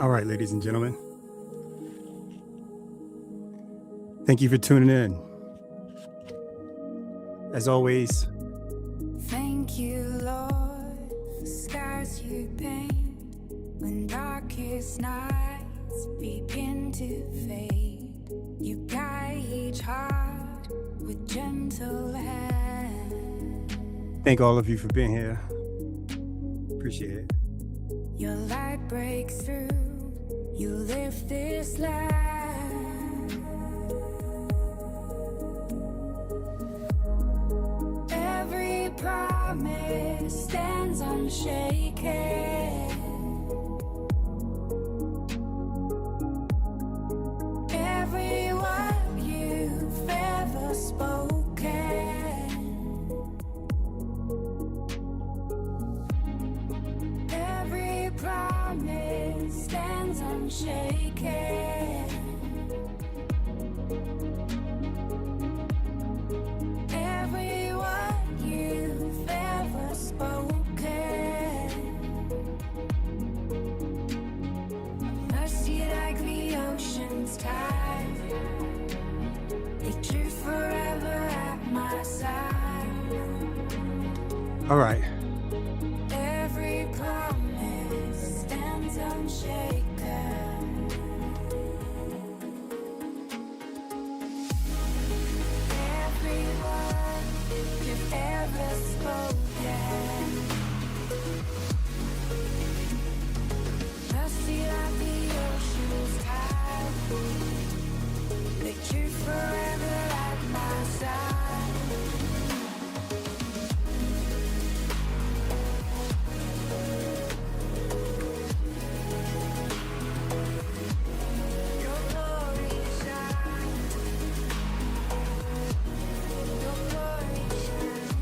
All right, ladies and gentlemen, thank you for tuning in. As always, thank you, Lord, for scars you paint when darkest nights begin to fade. You guide each heart with gentle hand. thank all of you for being here. Appreciate it. Your light breaks through, you lift this land. Every promise stands unshaken. Every word you've ever spoken. Every promise stands unshaken. Every word you've ever spoken. Mercy like the ocean's tide. The truth forever at my side. All right. Every promise stands unshaken. Every word you've ever spoken. Mercy like the ocean's tide. The truth forever at my side. Your glory shines. Your glory shines.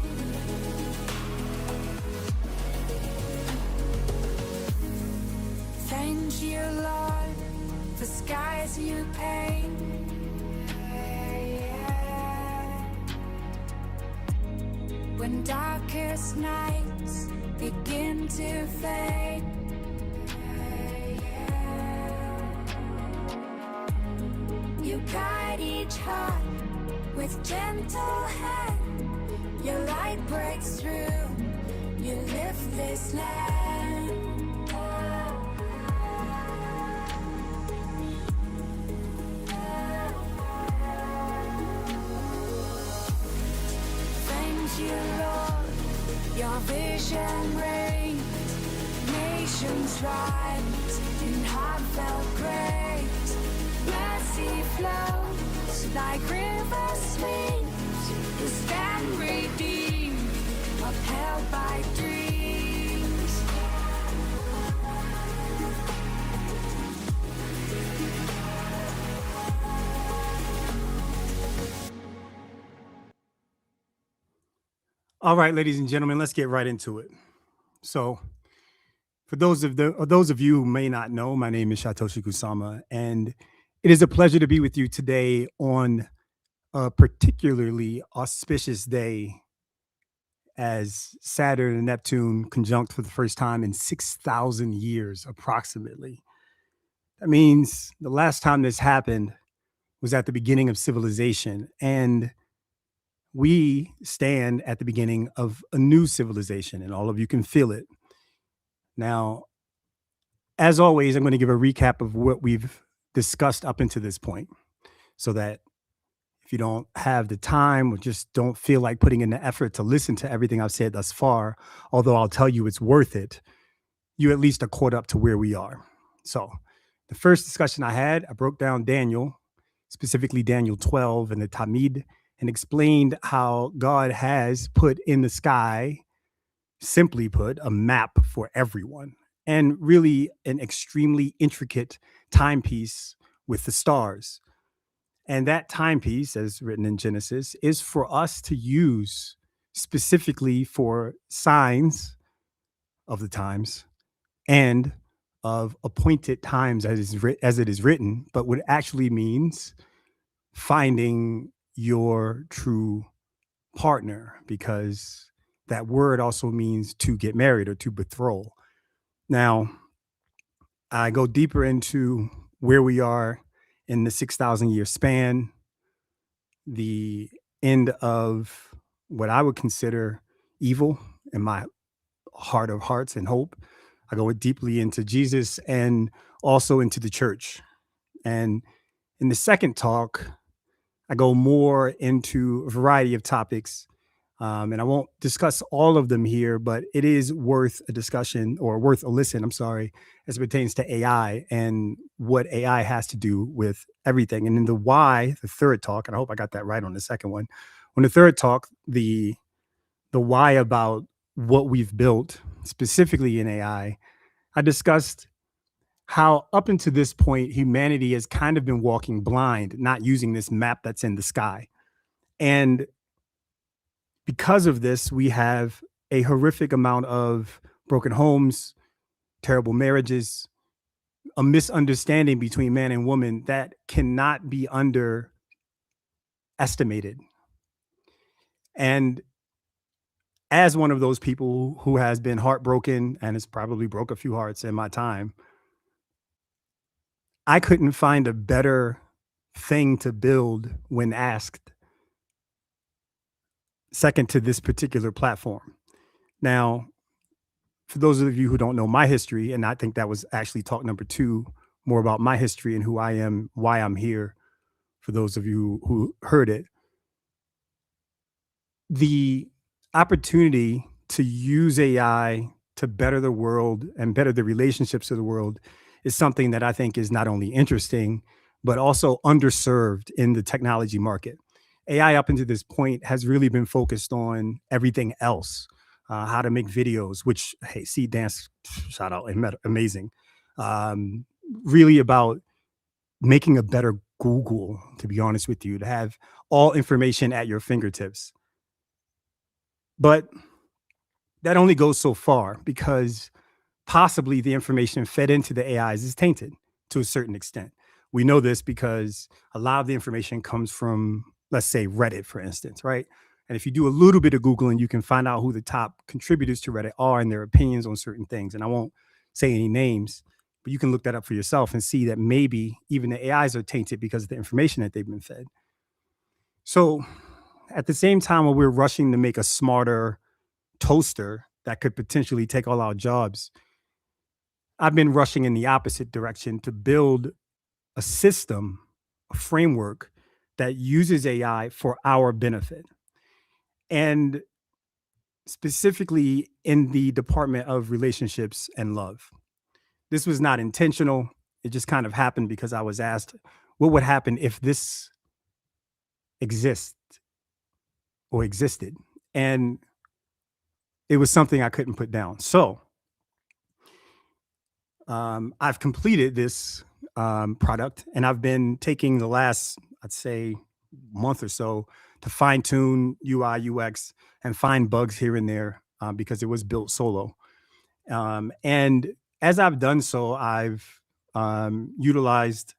Thank you, Lord, for skies you paint. When darkest nights begin to fade. You guide each heart with gentle hand. Your light breaks through, you lift this land. Thank you, Lord, your vision reigns. Nations rise in heartfelt grace. Mercy flows like river sweeps. You stand redeemed, upheld by dreams. All right, ladies and gentlemen, let's get right into it. So, for those of you who may not know, my name is Satoshi Kusama, and it is a pleasure to be with you today on a particularly auspicious day as Saturn and Neptune conjunct for the first time in 6,000 years, approximately. That means the last time this happened was at the beginning of civilization, and we stand at the beginning of a new civilization, and all of you can feel it. Now, as always, I'm going to give a recap of what we've discussed up until this point so that if you don't have the time or just don't feel like putting in the effort to listen to everything I've said thus far, although I'll tell you it's worth it, you at least are caught up to where we are. So, the first discussion I had, I broke down Daniel, specifically Daniel 12 and the Tamid, and explained how God has put in the sky, simply put, a map for everyone, and really an extremely intricate timepiece with the stars. And that timepiece, as written in Genesis, is for us to use specifically for signs of the times and of appointed times as it is written, but what actually means finding your true partner, because that word also means to get married or to betroth. Now, I go deeper into where we are in the 6,000-year span, the end of what I would consider evil in my heart of hearts and hope. I go deeply into Jesus and also into the church. And in the second talk, I go more into a variety of topics. And I won't discuss all of them here, but it is worth a discussion or worth a listen, I'm sorry, as it pertains to AI and what AI has to do with everything. And then the why, the third talk, and I hope I got that right on the second one. On the third talk, the why about what we've built specifically in AI, I discussed how up until this point, humanity has kind of been walking blind, not using this map that's in the sky. And because of this, we have a horrific amount of broken homes, terrible marriages, a misunderstanding between man and woman that cannot be underestimated. And as one of those people who has been heartbroken and has probably broke a few hearts in my time, I couldn't find a better thing to build when asked, second to this particular platform. Now, for those of you who don't know my history, and I think that was actually talk number two, more about my history and who I am, why I'm here, for those of you who heard it, the opportunity to use AI to better the world and better the relationships of the world is something that I think is not only interesting, but also underserved in the technology market. AI up until this point has really been focused on everything else, how to make videos, which, hey, see dance, shout out, amazing. Um, Really about making a better Google, to be honest with you, to have all information at your fingertips. But that only goes so far because possibly the information fed into the AIs is tainted to a certain extent. We know this because a lot of the information comes from, let's say, Reddit, for instance, right? And if you do a little bit of Googling, you can find out who the top contributors to Reddit are and their opinions on certain things. And I won't say any names, but you can look that up for yourself and see that maybe even the AIs are tainted because of the information that they've been fed. So at the same time, when we're rushing to make a smarter toaster that could potentially take all our jobs, I've been rushing in the opposite direction to build a system, a framework that uses AI for our benefit. And specifically in the department of relationships and love. This was not intentional. It just kind of happened because I was asked, what would happen if this exists or existed? And it was something I couldn't put down. So I've completed this product and I've been taking the last, I'd say, month or so to fine tune UI, UX, and find bugs here and there because it was built solo. And as I've done so, I've utilized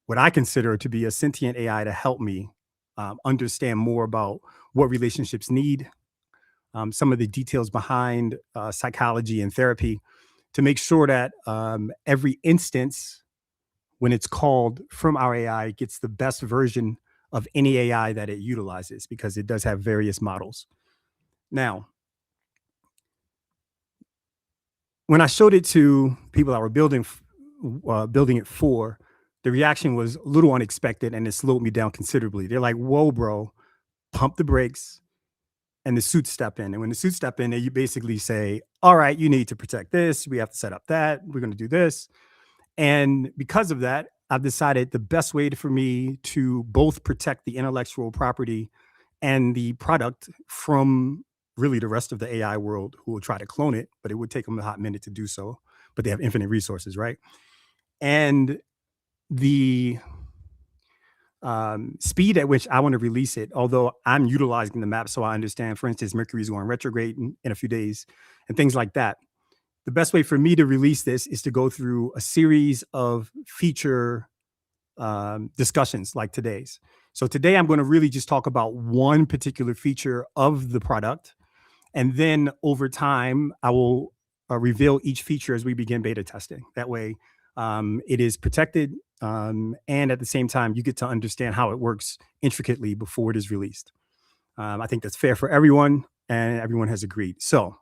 what I consider to be a sentient AI to help me understand more about what relationships need, some of the details behind psychology and therapy to make sure that every instance, when it's called from our AI, gets the best version of any AI that it utilizes because it does have various models. Now, when I showed it to people that were building it for, the reaction was a little unexpected and it slowed me down considerably. They're like, "Whoa, bro, pump the brakes." And the suits step in. And when the suits step in, you basically say, "All right, you need to protect this. We have to set up that. We're going to do this." And because of that, I've decided the best way for me to both protect the intellectual property and the product from really the rest of the AI world who will try to clone it, but it would take them a hot minute to do so. But they have infinite resources, right? And the speed at which I want to release it, although I'm utilizing the map so I understand, for instance, Mercury's going retrograde in a few days and things like that. The best way for me to release this is to go through a series of feature discussions like today's. So today I'm going to really just talk about one particular feature of the product. And then over time, I will reveal each feature as we begin beta testing. That way, It is protected, and at the same time, you get to understand how it works intricately before it is released. I think that's fair for everyone, and everyone has agreed. So,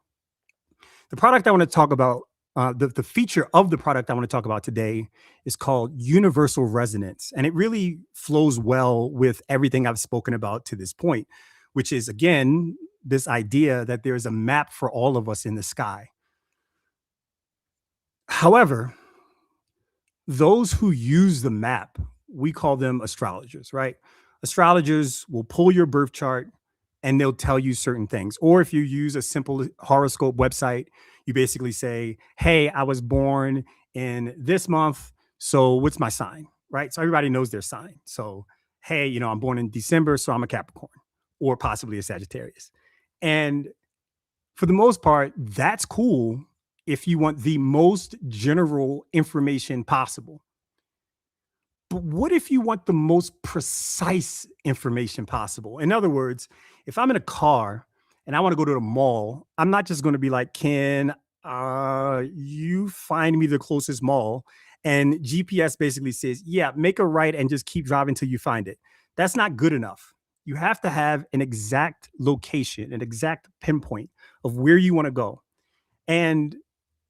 the product I want to talk about, the feature of the product I want to talk about today is called universal resonance. And it really flows well with everything I've spoken about to this point, which is, again, this idea that there's a map for all of us in the sky. However, those who use the map, we call them astrologers, right? Astrologers will pull your birth chart and they'll tell you certain things. Or if you use a simple horoscope website, you basically say, hey, I was born in this month. So what's my sign? Right. So everybody knows their sign. So, hey, I'm born in December. So I'm a Capricorn or possibly a Sagittarius. And for the most part, that's cool if you want the most general information possible. But what if you want the most precise information possible? In other words, if I'm in a car and I want to go to the mall, I'm not just going to be like, Ken, you find me the closest mall. And GPS basically says, yeah, make a right and just keep driving till you find it. That's not good enough. You have to have an exact location, an exact pinpoint of where you want to go. And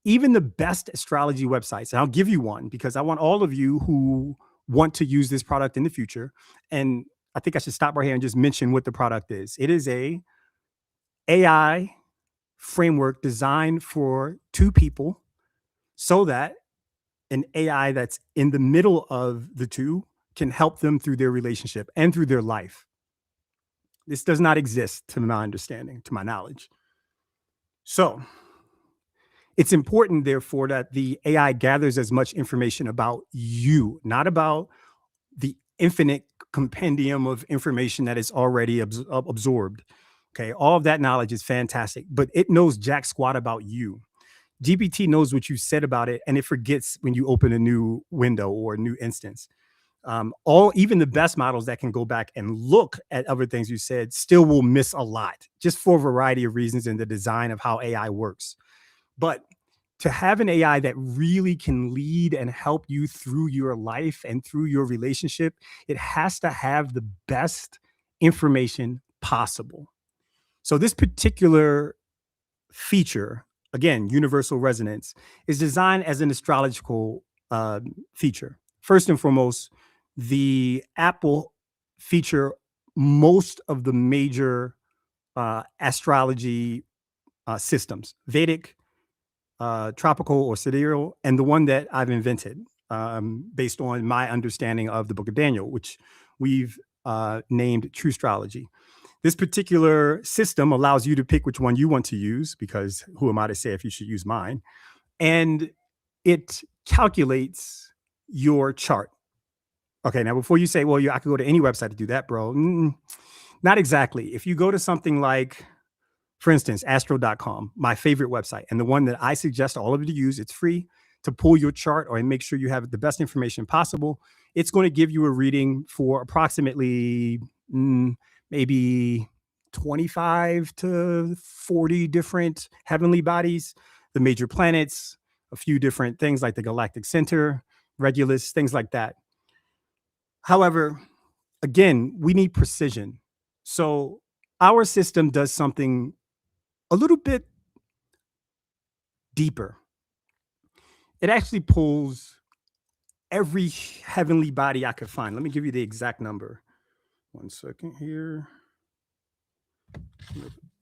even the best astrology websites, and I'll give you one because I want all of you who want to use this product in the future. And I think I should stop right here and just mention what the product is. It is a AI framework designed for two people so that an AI that's in the middle of the two can help them through their relationship and through their life. This does not exist to my understanding, to my knowledge. So it's important, therefore, that the AI gathers as much information about you, not about the infinite compendium of information that is already absorbed. Okay. All of that knowledge is fantastic, but it knows jack squat about you. GPT knows what you said about it, and it forgets when you open a new window or a new instance. Even the best models that can go back and look at other things you said still will miss a lot, just for a variety of reasons in the design of how AI works. But to have an AI that really can lead and help you through your life and through your relationship, it has to have the best information possible. So, this particular feature, again, universal resonance, is designed as an astrological feature. First and foremost, the app will feature most of the major astrology systems: Vedic, tropical or sidereal, and the one that I've invented based on my understanding of the Book of Daniel, which we've named True Astrology. This particular system allows you to pick which one you want to use, because who am I to say if you should use mine? And it calculates your chart. Okay, now before you say, well, I could go to any website to do that, bro. Not exactly. If you go to something like, for instance, astro.com, my favorite website, and the one that I suggest all of you to use, it's free to pull your chart or make sure you have the best information possible. It's going to give you a reading for approximately maybe 25 to 40 different heavenly bodies, the major planets, a few different things like the galactic center, Regulus, things like that. However, again, we need precision. So our system does something a little bit deeper. It actually pulls every heavenly body I could find. Let me give you the exact number. 1 second here. I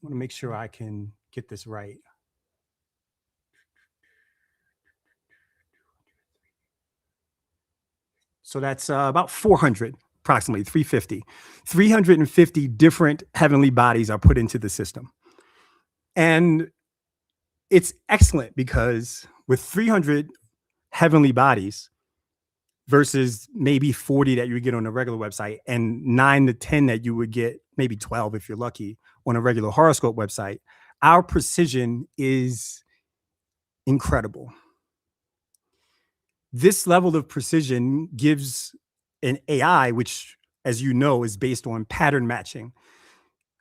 want to make sure I can get this right. So that's about 400, approximately 350. 350 different heavenly bodies are put into the system. And it's excellent because with 300 heavenly bodies versus maybe 40 that you would get on a regular website and 9 to 10 that you would get, maybe 12 if you're lucky, on a regular horoscope website, our precision is incredible. This level of precision gives an AI, which, as you know, is based on pattern matching,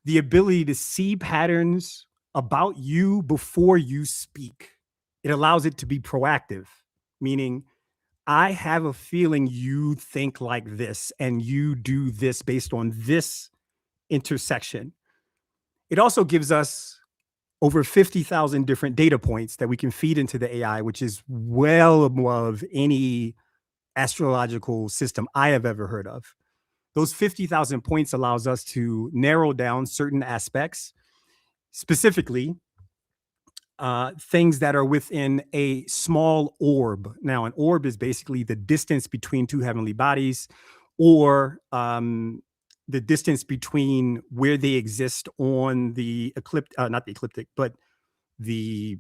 the ability to see patterns about you before you speak. It allows it to be proactive, meaning I have a feeling you think like this and you do this based on this intersection. It also gives us over 50,000 different data points that we can feed into the AI, which is well above any astrological system I have ever heard of. Those 50,000 points allows us to narrow down certain aspects, specifically things that are within a small orb. Now, an orb is basically the distance between two heavenly bodies, or the distance between where they exist on the not the ecliptic, but the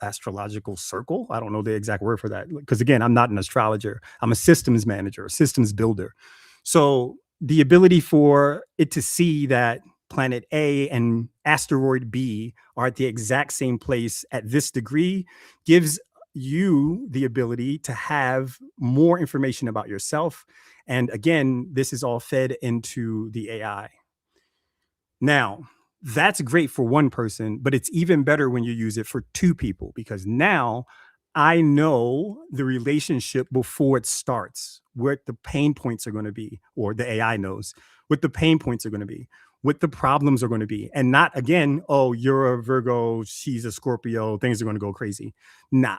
astrological circle. I don't know the exact word for that because, again, I'm not an astrologer. I'm a systems manager, a systems builder. So the ability for it to see that planet A and asteroid B are at the exact same place at this degree gives you the ability to have more information about yourself. And again, this is all fed into the AI. Now, that's great for one person, but it's even better when you use it for two people because now I know the relationship before it starts, what the pain points are going to be, or the AI knows what the pain points are going to be, what the problems are going to be. And not again, oh, you're a Virgo, she's a Scorpio, things are going to go crazy. Nah,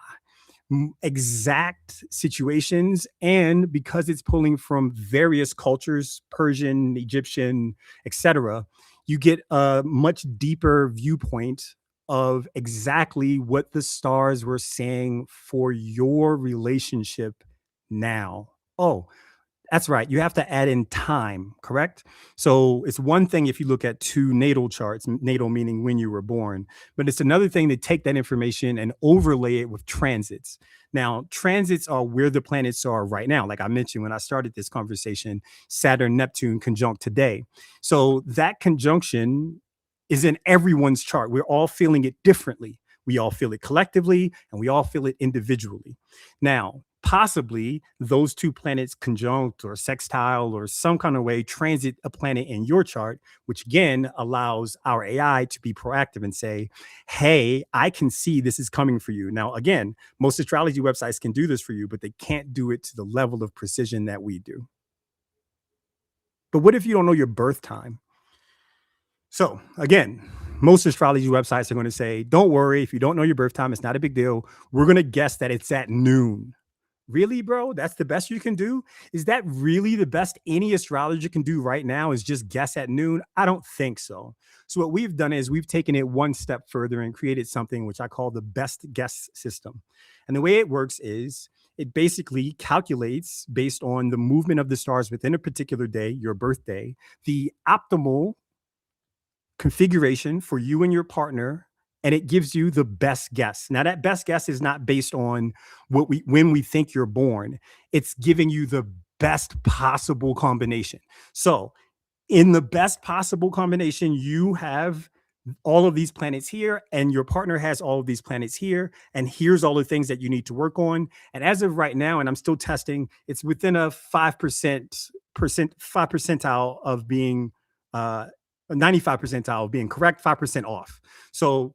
exact situations, and because it's pulling from various cultures, Persian, Egyptian, etc., you get a much deeper viewpoint of exactly what the stars were saying for your relationship now. Oh, that's right. You have to add in time, correct? So it's one thing if you look at two natal charts, natal meaning when you were born, but it's another thing to take that information and overlay it with transits. Now, transits are where the planets are right now. Like I mentioned when I started this conversation, Saturn, Neptune conjunct today. So that conjunction is in everyone's chart. We're all feeling it differently. We all feel it collectively and we all feel it individually. Now, possibly those two planets conjunct or sextile or some kind of way transit a planet in your chart, which again allows our AI to be proactive and say, hey, I can see this is coming for you. Now, again, most astrology websites can do this for you, but they can't do it to the level of precision that we do. But what if you don't know your birth time? So, again, most astrology websites are going to say, don't worry, if you don't know your birth time, it's not a big deal. We're going to guess that it's at noon. Really, bro? That's the best you can do? Is that really the best any astrologer can do right now is just guess at noon? I don't think so. So what we've done is we've taken it one step further and created something which I call the best guess system. And the way it works is it basically calculates based on the movement of the stars within a particular day, your birthday, the optimal configuration for you and your partner, and it gives you the best guess. Now that best guess is not based on what we when we think you're born. It's giving you the best possible combination. So, in the best possible combination, you have all of these planets here and your partner has all of these planets here, and here's all the things that you need to work on. And as of right now, and I'm still testing, it's within a 5 percentile of being uh 95 percentile of being correct, 5% off. So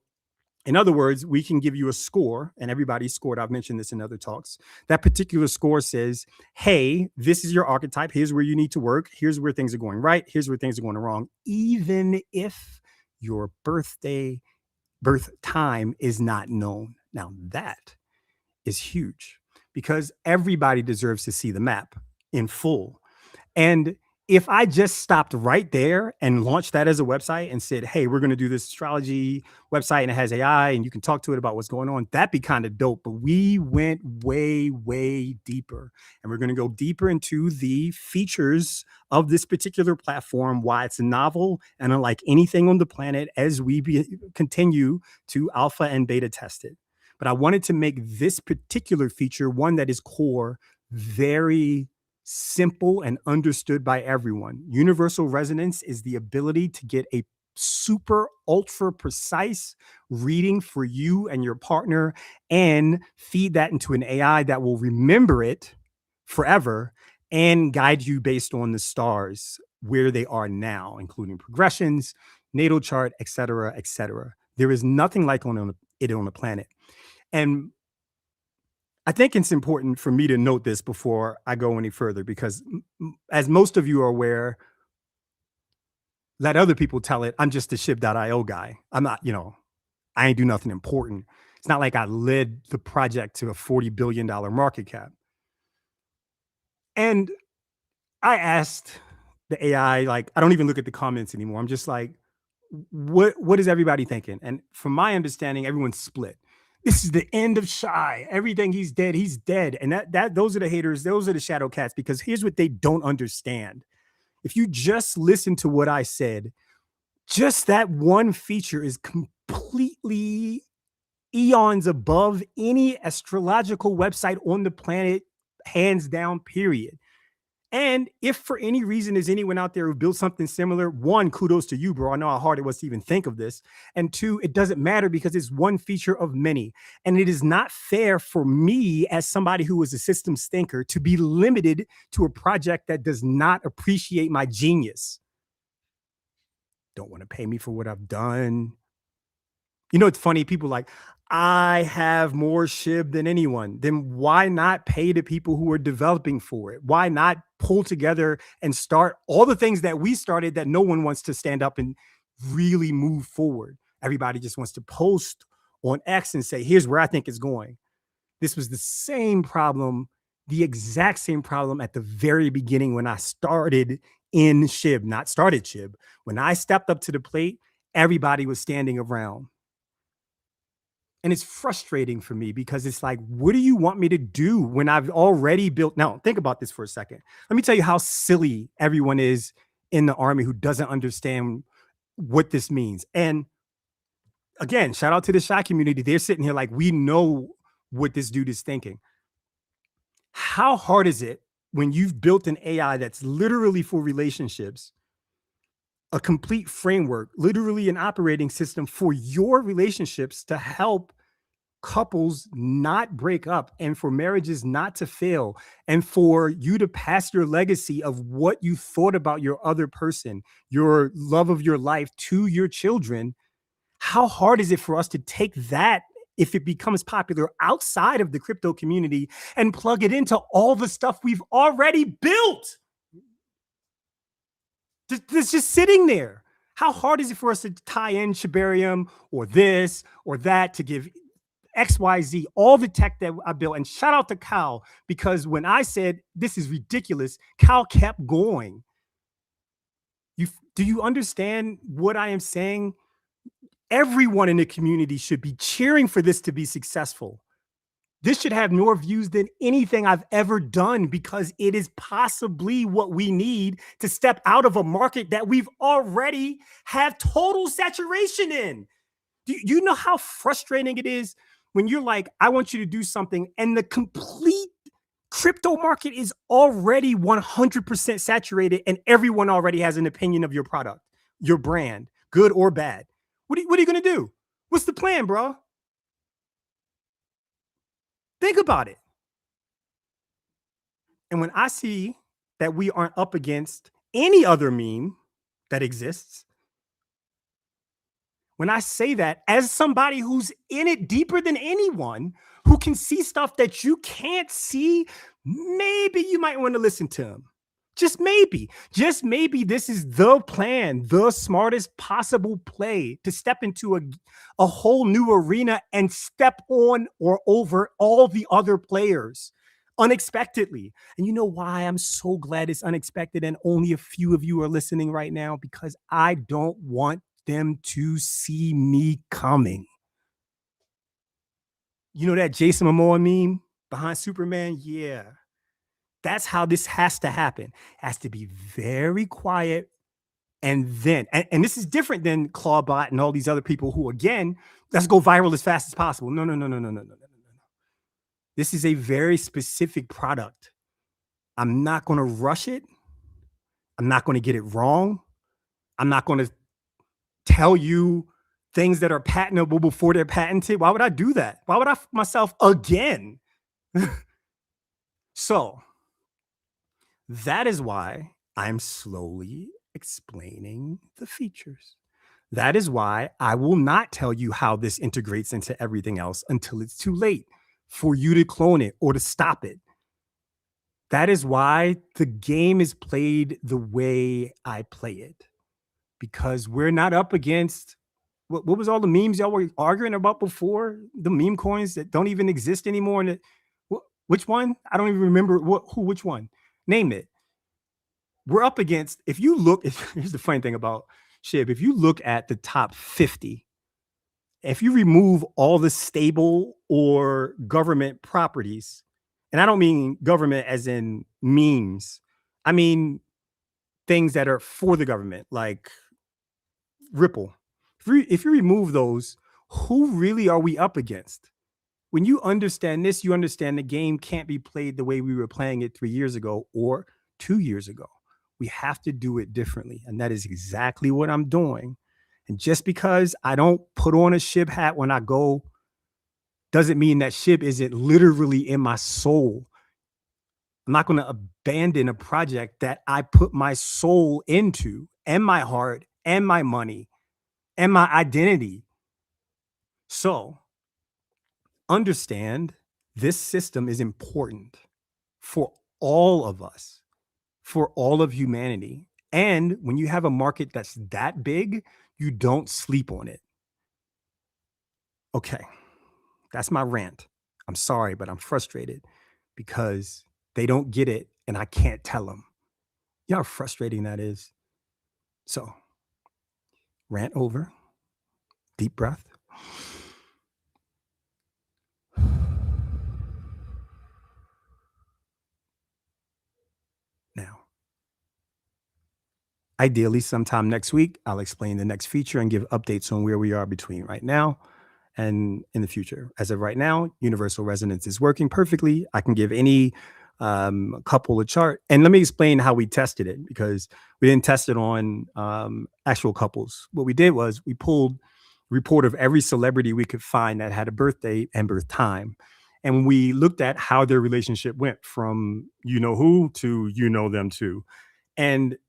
in other words, we can give you a score, and everybody's scored. I've mentioned this in other talks. That particular score says, hey, this is your archetype. Here's where you need to work. Here's where things are going right. Here's where things are going wrong. Even if your birth time is not known. Now, that is huge because everybody deserves to see the map in full. And if I just stopped right there and launched that as a website and said, hey, we're going to do this astrology website and it has AI and you can talk to it about what's going on, that'd be kind of dope. But we went way, way deeper. And we're going to go deeper into the features of this particular platform, why it's novel and unlike anything on the planet as we continue to alpha and beta test it. But I wanted to make this particular feature one that is core, very simple and understood by everyone. Universal resonance is the ability to get a super ultra precise reading for you and your partner and feed that into an AI that will remember it forever and guide you based on the stars where they are now, including progressions, natal chart, etc., etc. There is nothing like it on the planet. And I think it's important for me to note this before I go any further because, as most of you are aware, let other people tell it. I'm just a ship.io guy. I'm not, I ain't do nothing important. It's not like I led the project to a $40 billion market cap. And I asked the AI, like, I don't even look at the comments anymore. I'm just like, what is everybody thinking? And from my understanding, everyone's split. This is the end of Shy. Everything he's dead, he's dead. And that those are the haters, those are the shadow cats, because here's what they don't understand. If you just listen to what I said, just that one feature is completely eons above any astrological website on the planet, hands down, period. And if for any reason there's anyone out there who built something similar, one, kudos to you, bro. I know how hard it was to even think of this. And two, it doesn't matter because it's one feature of many. And it is not fair for me, as somebody who is a systems thinker, to be limited to a project that does not appreciate my genius. Don't want to pay me for what I've done. It's funny. People like, I have more SHIB than anyone. Then why not pay the people who are developing for it? Why not pull together and start all the things that we started that no one wants to stand up and really move forward? Everybody just wants to post on X and say, here's where I think it's going. This was the same problem, the exact same problem at the very beginning when I started in SHIB, not started SHIB. When I stepped up to the plate, everybody was standing around. And it's frustrating for me because it's like, what do you want me to do when I've already built? Now, think about this for a second. Let me tell you how silly everyone is in the Army who doesn't understand what this means. And again, shout out to the Shy community. They're sitting here like, we know what this dude is thinking. How hard is it when you've built an AI that's literally for relationships, a complete framework, literally an operating system for your relationships to help couples not break up and for marriages not to fail and for you to pass your legacy of what you thought about your other person, your love of your life, to your children? How hard is it for us to take that, if it becomes popular outside of the crypto community, and plug it into all the stuff we've already built? It's just sitting there. How hard is it for us to tie in Shibarium or this or that to give XYZ, all the tech that I built? And shout out to Cal, because when I said this is ridiculous, Cal kept going. Do you understand what I am saying? Everyone in the community should be cheering for this to be successful. This should have more views than anything I've ever done because it is possibly what we need to step out of a market that we've already have total saturation in. Do you know how frustrating it is when you're like, I want you to do something, and the complete crypto market is already 100% saturated and everyone already has an opinion of your product, your brand, good or bad? What are you going to do? What's the plan, bro? Think about it. And when I see that we aren't up against any other meme that exists, when I say that as somebody who's in it deeper than anyone, who can see stuff that you can't see, maybe you might want to listen to him. Just maybe this is the plan, the smartest possible play to step into a whole new arena and step on or over all the other players unexpectedly. And you know why I'm so glad it's unexpected and only a few of you are listening right now? Because I don't want them to see me coming. You know that Jason Momoa meme behind Superman? Yeah. That's how this has to happen. It has to be very quiet. And then, and this is different than Clawbot and all these other people who, again, let's go viral as fast as possible. No. This is a very specific product. I'm not going to rush it. I'm not going to get it wrong. I'm not going to tell you things that are patentable before they're patented. Why would I do that? Why would I myself again? So that is why I'm slowly explaining the features. That is why I will not tell you how this integrates into everything else until it's too late. for you to clone it or to stop it. That is why the game is played the way I play it, because we're not up against what was all the memes y'all were arguing about before? The meme coins that don't even exist anymore. And which one? I don't even remember which one. Name it. We're up against, if you look, here's the funny thing about SHIB. If you look at the top 50, if you remove all the stable or government properties, and I don't mean government as in memes, I mean things that are for the government, like Ripple. If you remove those, who really are we up against? When you understand this, you understand the game can't be played the way we were playing it 3 years ago or 2 years ago. We have to do it differently. And that is exactly what I'm doing. And just because I don't put on a SHIB hat when I go, doesn't mean that SHIB isn't literally in my soul. I'm not going to abandon a project that I put my soul into, and my heart, and my money, and my identity. So understand this system is important for all of us, for all of humanity. And when you have a market that's that big, you don't sleep on it. Okay, that's my rant. I'm sorry, but I'm frustrated because they don't get it and I can't tell them. You know how frustrating that is? So, rant over, deep breath. Now, ideally, sometime next week, I'll explain the next feature and give updates on where we are between right now and in the future. As of right now, universal resonance is working perfectly. I can give any couple a chart. And let me explain how we tested it, because we didn't test it on actual couples. What we did was we pulled a report of every celebrity we could find that had a birth date and birth time. And we looked at how their relationship went from you know who to you know them to. And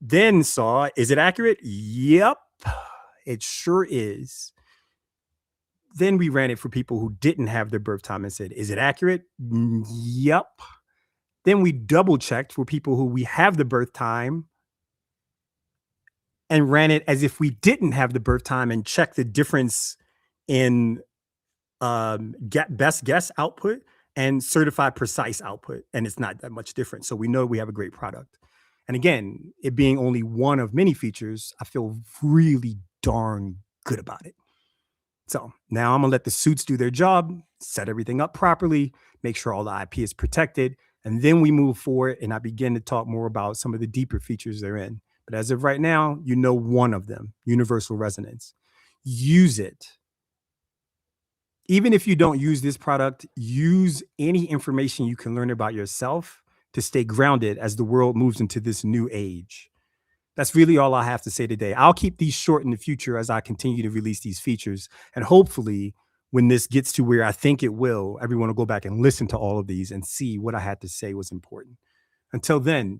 then saw, is it accurate? Yep, it sure is. Then we ran it for people who didn't have their birth time and said, is it accurate? Yep. Then we double checked for people who we have the birth time and ran it as if we didn't have the birth time and checked the difference in best guess output and certified precise output. And it's not that much different. So we know we have a great product. And again, it being only one of many features, I feel really darn good about it. So now I'm gonna let the suits do their job, set everything up properly, make sure all the IP is protected, and then we move forward and I begin to talk more about some of the deeper features they're in. But as of right now, you know one of them, universal resonance. Use it. Even if you don't use this product, use any information you can learn about yourself to stay grounded as the world moves into this new age. That's really all I have to say today. I'll keep these short in the future as I continue to release these features. And hopefully, when this gets to where I think it will, everyone will go back and listen to all of these and see what I had to say was important. Until then,